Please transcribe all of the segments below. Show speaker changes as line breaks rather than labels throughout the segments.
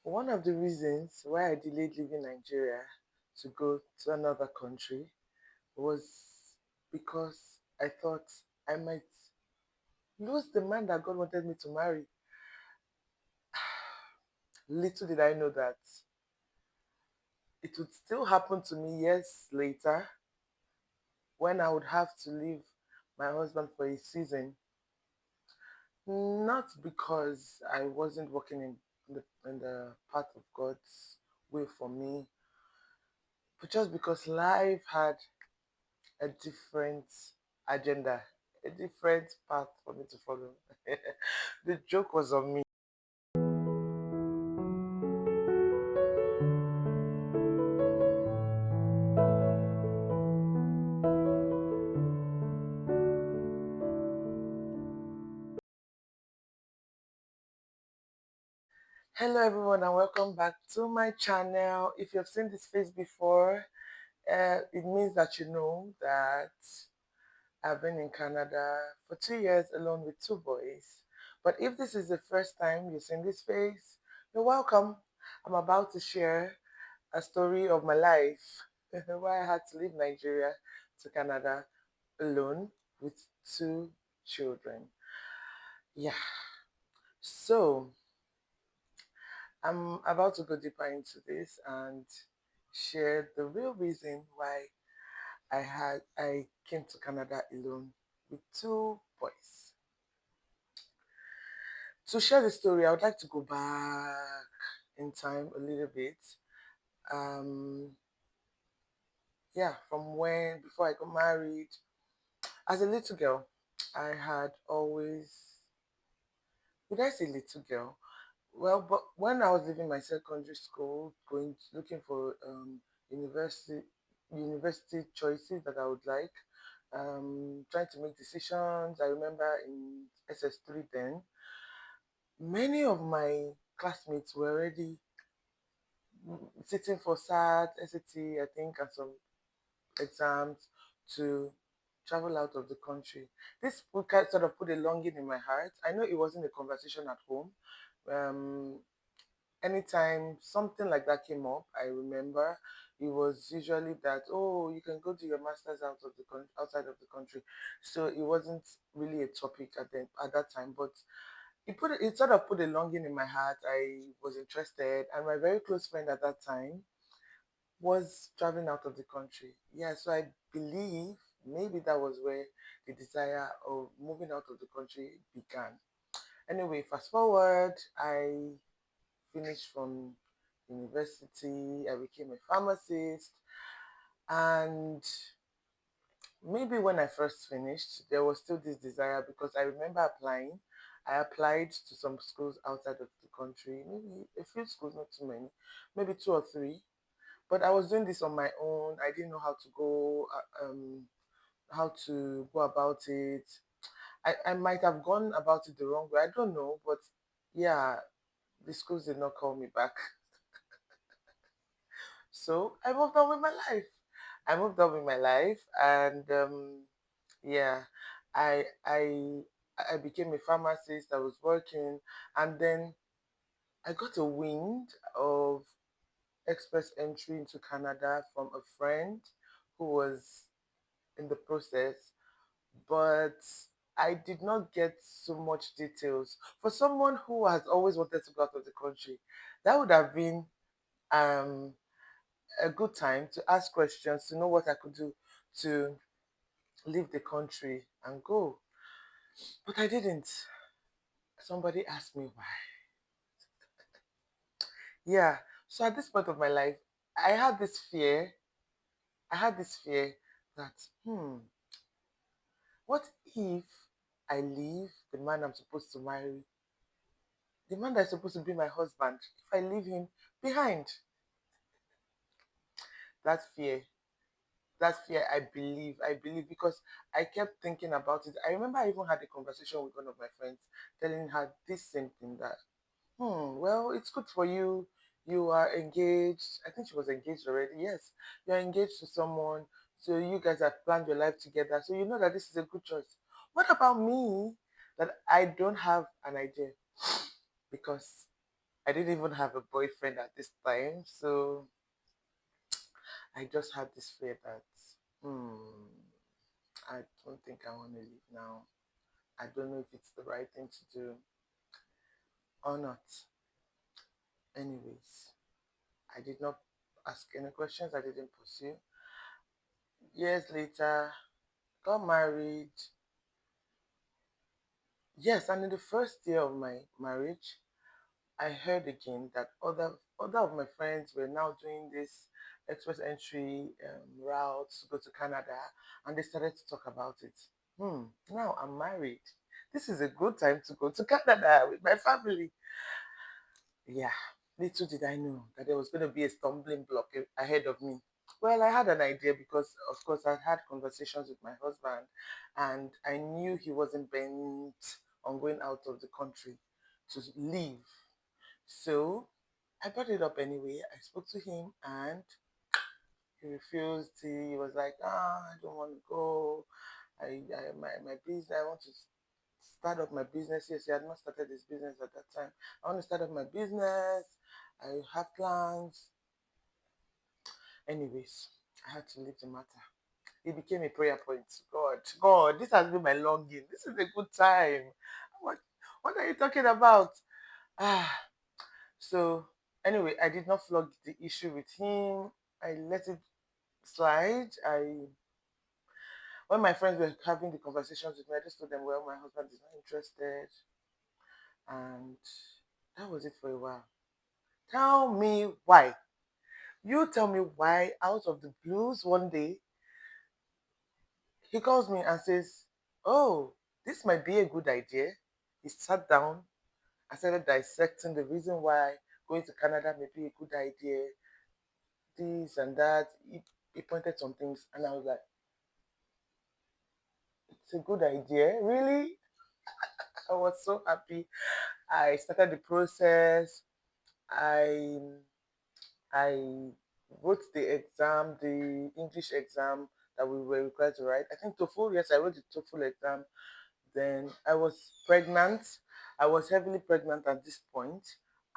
One of the reasons why I delayed leaving Nigeria to go to another country was because I thought I might lose the man that God wanted me to marry. Little did I know that it would still happen to me years later when I would have to leave my husband for a season. Not because I wasn't working in the path of God's way for me, but just because life had a different agenda, a different path for me to follow. The joke was on me. Hello, everyone, and welcome back to my channel. If you've seen this face before, it means that you know that I've been in Canada for 2 years alone with two boys. But if this is the first time you've seen this face, you're welcome. I'm about to share a story of my life, why I had to leave Nigeria to Canada alone with two children. Yeah, so I'm about to go deeper into this and share the real reason why I came to Canada alone with two boys. To share the story, I would like to go back in time a little bit. Um, yeah, from when before I got married. As a little girl, I had always, would I say little girl? Well, but when I was leaving my secondary school, going looking for university university choices that I would like, trying to make decisions. I remember in SS3 then, many of my classmates were already sitting for SAT, SAT, I think, and some exams to travel out of the country. This would sort of put a longing in my heart. I know it wasn't a conversation at home. Um, Anytime something like that came up, I remember it was usually that, oh, you can go do your masters outside of the country. So it wasn't really a topic at that time, but it sort of put a longing in my heart. I was interested, and my very close friend at that time was traveling out of the country. Yeah, so I believe maybe that was where the desire of moving out of the country began. Anyway, fast forward, I finished from university, I became a pharmacist, and maybe when I first finished, there was still this desire because I remember applying. I applied to some schools outside of the country, maybe a few schools, not too many, maybe two or three. But I was doing this on my own. I didn't know how to go about it. I might have gone about it the wrong way. I don't know, but yeah, the schools did not call me back. So I moved on with my life. I moved on with my life, and yeah, I I I became a pharmacist. I was working, and then I got a wind of express entry into Canada from a friend who was in the process, but I did not get so much details. For someone who has always wanted to go out of the country, that would have been um, a good time to ask questions, to know what I could do to leave the country and go. But I didn't. Somebody asked me why. Yeah. So at this point of my life, I had this fear. I had this fear that, what if I leave the man I'm supposed to marry, the man that's supposed to be my husband, if I leave him behind? That fear, that fear, I believe because I kept thinking about it. I remember I even had a conversation with one of my friends telling her this same thing that, well, it's good for you. You are engaged. I think she was engaged already. Yes, you're engaged to someone. So you guys have planned your life together. So you know that this is a good choice. What about me that I don't have an idea? Because I didn't even have a boyfriend at this time, so I just had this fear that, hmm, I don't think I want to leave now. I don't know if it's the right thing to do or not. Anyways, I did not ask any questions. I didn't pursue. Years later, got married. Yes, and in the first year of my marriage, I heard again that other of my friends were now doing this express entry route to go to Canada, and they started to talk about it. Now I'm married. This is a good time to go to Canada with my family. Yeah, little did I know that there was going to be a stumbling block ahead of me. Well, I had an idea because, of course, I had conversations with my husband, and I knew he wasn't bent on going out of the country to leave. So I brought it up anyway. I spoke to him, and he refused. He was like, I don't want to go. My business, I want to start up my business. Yes, he had not started his business at that time. I want to start up my business. I have plans. Anyways, I had to leave the matter. It became a prayer point. God, this has been my longing. This is a good time. What, what are you talking about? Ah, so anyway, I did not flog the issue with him. I let it slide. When my friends were having the conversations with me, I just told them, well, my husband is not interested, and that was it for a while. Tell me why. You tell me why. Out of the blues, one day he calls me and says, "Oh, this might be a good idea." He sat down. I started dissecting the reason why going to Canada may be a good idea, this and that. He pointed some things, and I was like, "It's a good idea, really." I was so happy. I started the process. I I wrote the exam, the English exam that we were required to write. I think TOEFL. Yes, I wrote the TOEFL exam. Then I was pregnant. I was heavily pregnant at this point,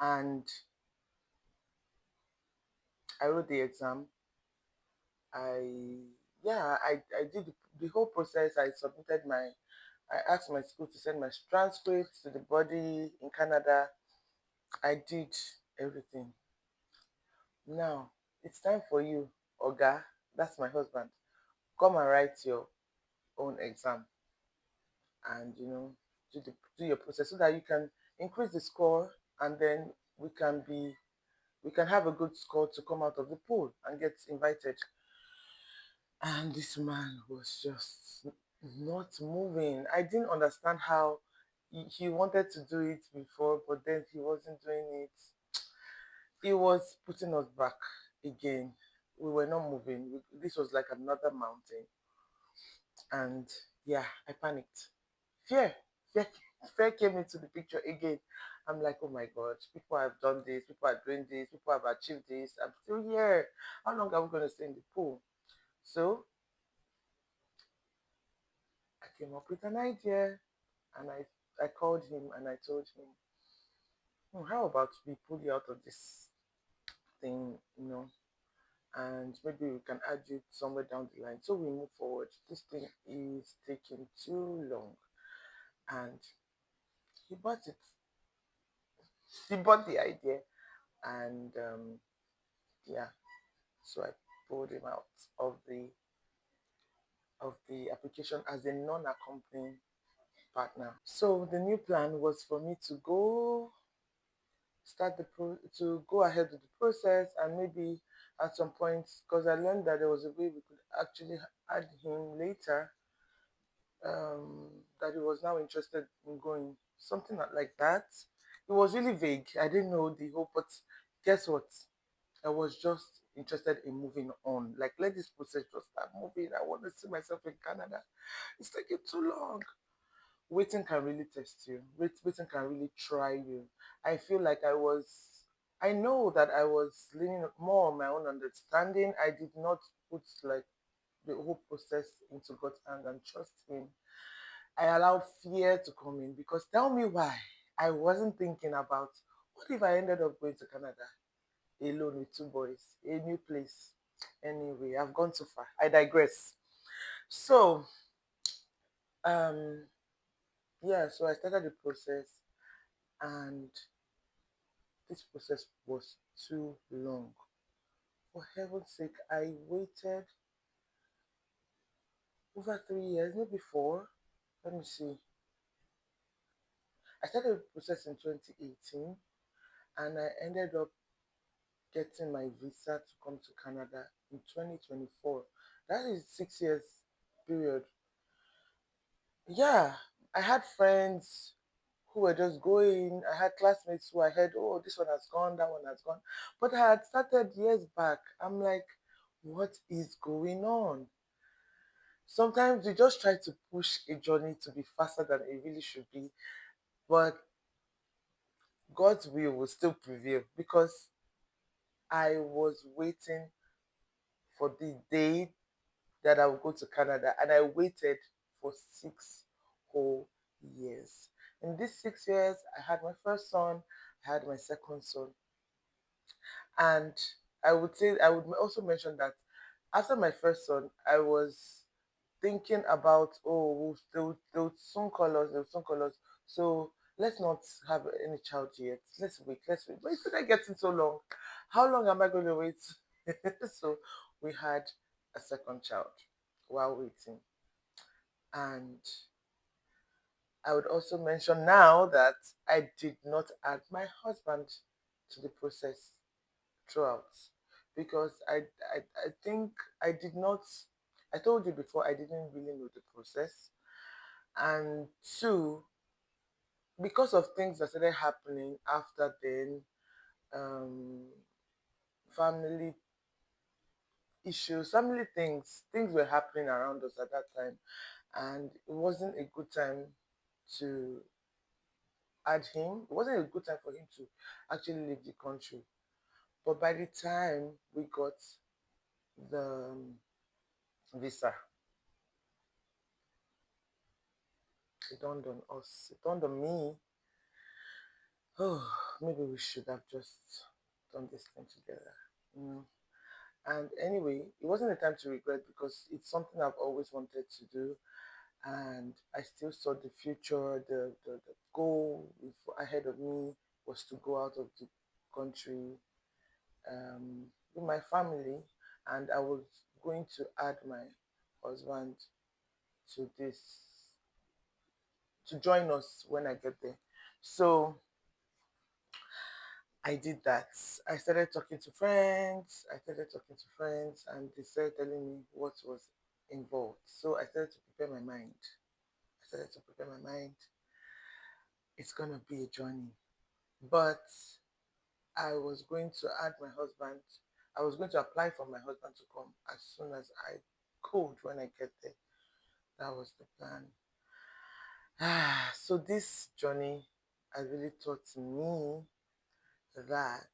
and I wrote the exam. I I did the whole process. I submitted my. I asked my school to send my transcripts to the body in Canada. I did everything. Now it's time for you, Oga. That's my husband. Come and write your own exam, and do your process so that you can increase the score, and then we can be we can have a good score to come out of the pool and get invited. And this man was just not moving. I didn't understand how he wanted to do it before, but then he wasn't doing it. He was putting us back again. We were not moving. This was like another mountain. And yeah, I panicked. Fear, fear, fear came into the picture again. I'm like, oh my God, people have done this, people are doing this, people have achieved this. I'm still here. How long are we going to stay in the pool? So I came up with an idea, and I called him and I told him, how about we pull you out of this thing, and maybe we can add you somewhere down the line. So we move forward. This thing is taking too long. And he bought it. He bought the idea, and yeah, so I pulled him out of the application as a non-accompanying partner. So the new plan was for me to to go ahead with the process, and maybe at some point, because I learned that there was a way we could actually add him later, that he was now interested in going, something like that. It was really vague. I didn't know the whole, but guess what? I was just interested in moving on. Like, let this process just start moving. I want to see myself in Canada. It's taking too long. Waiting can really test you. Waiting can really try you. I feel like I know that I was leaning more on my own understanding. I did not put like the whole process into God's hand and trust Him. I allowed fear to come in, because tell me why. I wasn't thinking about, What if I ended up going to Canada alone with two boys, a new place? Anyway, I've gone too far. I digress. So, um, yeah, so I started the process, and this process was too long. For heaven's sake, I waited over 3 years, maybe four. Let me see. I started the process in 2018, and I ended up getting my visa to come to Canada in 2024. That is 6 years period. Yeah, I had friends who were just going. I had classmates who I heard, oh, this one has gone, that one has gone. But I had started years back. I'm like, what is going on? Sometimes you just try to push a journey to be faster than it really should be, but God's will still prevail because I was waiting for the day that I would go to Canada, and I waited for 6 whole years. In these 6 years, I had my first son, I had my second son, and I would also mention that after my first son, I was thinking about, oh, they'll soon call us, they'll soon call us. So let's not have any child yet. Let's wait. But instead of getting so long, how long am I going to wait? So we had a second child while waiting. And I would also mention now that I did not add my husband to the process throughout because I think I did not. I told you before, I didn't really know the process. And two, because of things that started happening after then, um, family issues, family things were happening around us at that time, and it wasn't a good time to add him. It wasn't a good time for him to actually leave the country. But by the time we got the visa, it dawned on us, it dawned on me, oh, maybe we should have just done this thing together. Mm. And anyway, it wasn't a time to regret because it's something I've always wanted to do. And I still saw the future, the goal ahead of me was to go out of the country with my family. And I was going to add my husband to this, to join us when I get there. So I did that. I started talking to friends. And they started telling me what was involved. So I started to prepare my mind. It's gonna be a journey, but I was going to add my husband. I was going to apply for my husband to come as soon as I could when I get there. That was the plan. So this journey has really taught me that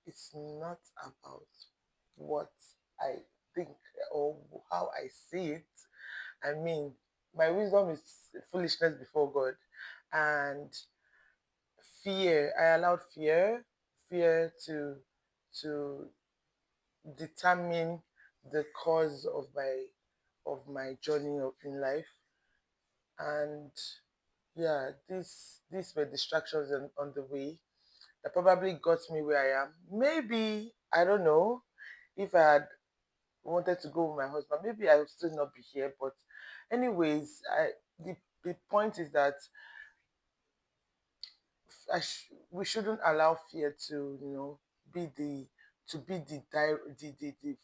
it's not about what I think or how I see it. I mean, my wisdom is foolishness before God. And I allowed fear to determine the cause of my journey in life. And yeah, these were distractions on the way that probably got me where I am. Maybe, I don't know, if I had wanted to go with my husband, maybe I would still not be here. But anyways, the point is that we shouldn't allow fear to, be the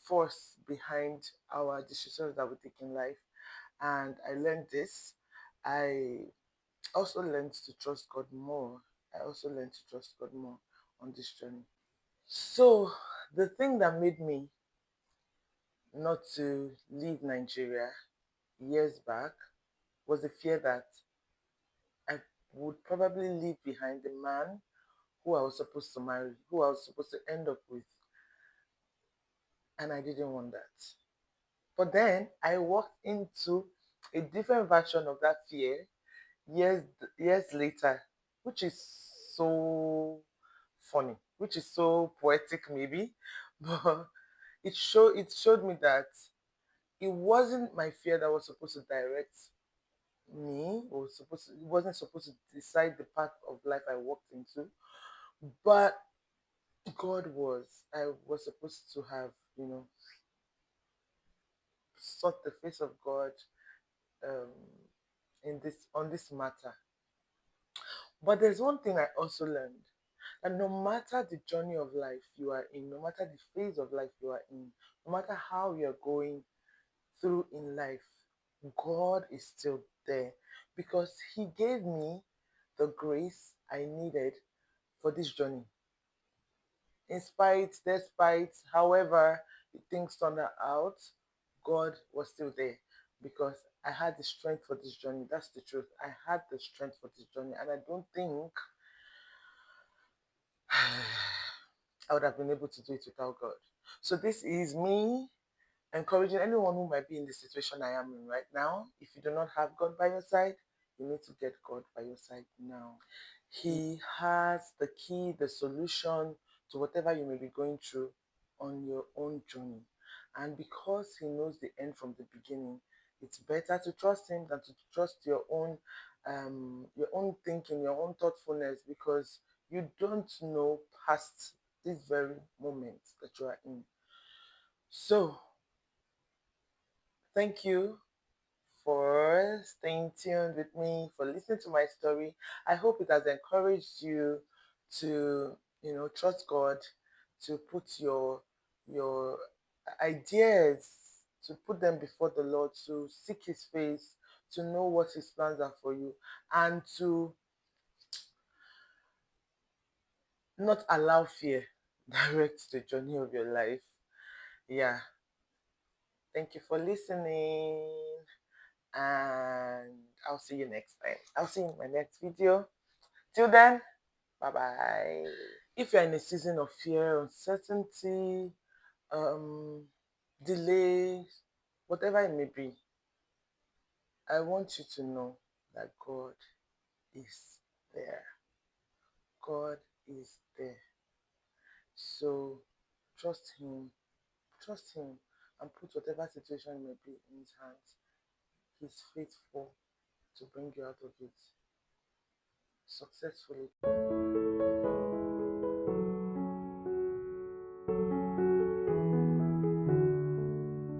force behind our decisions that we take in life. And I learned this. I also learned to trust God more. On this journey. So the thing that made me not to leave Nigeria years back was the fear that I would probably leave behind the man who I was supposed to marry, who I was supposed to end up with. And I didn't want that. But then I walked into a different version of that fear years years later, which is so funny, which is so poetic maybe, but it showed me that it wasn't my fear that was supposed to direct me, or it wasn't supposed to decide the path of life I walked into, but God was. I was supposed to have, sought the face of God, um, in this on this matter. But there's one thing I also learned, that no matter the journey of life you are in, no matter the phase of life you are in, no matter how you're going through in life, God is still there, because He gave me the grace I needed for this journey. In spite, despite, however things turned out, God was still there, because I had the strength for this journey. That's the truth. I had the strength for this journey, and I don't think I would have been able to do it without God. So this is me encouraging anyone who might be in the situation I am in right now. If you do not have God by your side, you need to get God by your side now. He has the key, the solution to whatever you may be going through on your own journey. And because He knows the end from the beginning, it's better to trust Him than to trust your own thinking, your own thoughtfulness, because you don't know past this very moment that you are in. So, thank you for staying tuned with me, for listening to my story. I hope it has encouraged you to, trust God, to put your ideas, to put them before the Lord, to seek His face, to know what His plans are for you, and to not allow fear direct the journey of your life. Yeah. Thank you for listening, and I'll see you next time. I'll see you in my next video. Till then, bye bye. If you're in a season of fear, uncertainty, delay, whatever it may be, I want you to know that God is there. God is there. So trust Him, and put whatever situation may be in His hands. He's faithful to bring you out of it successfully.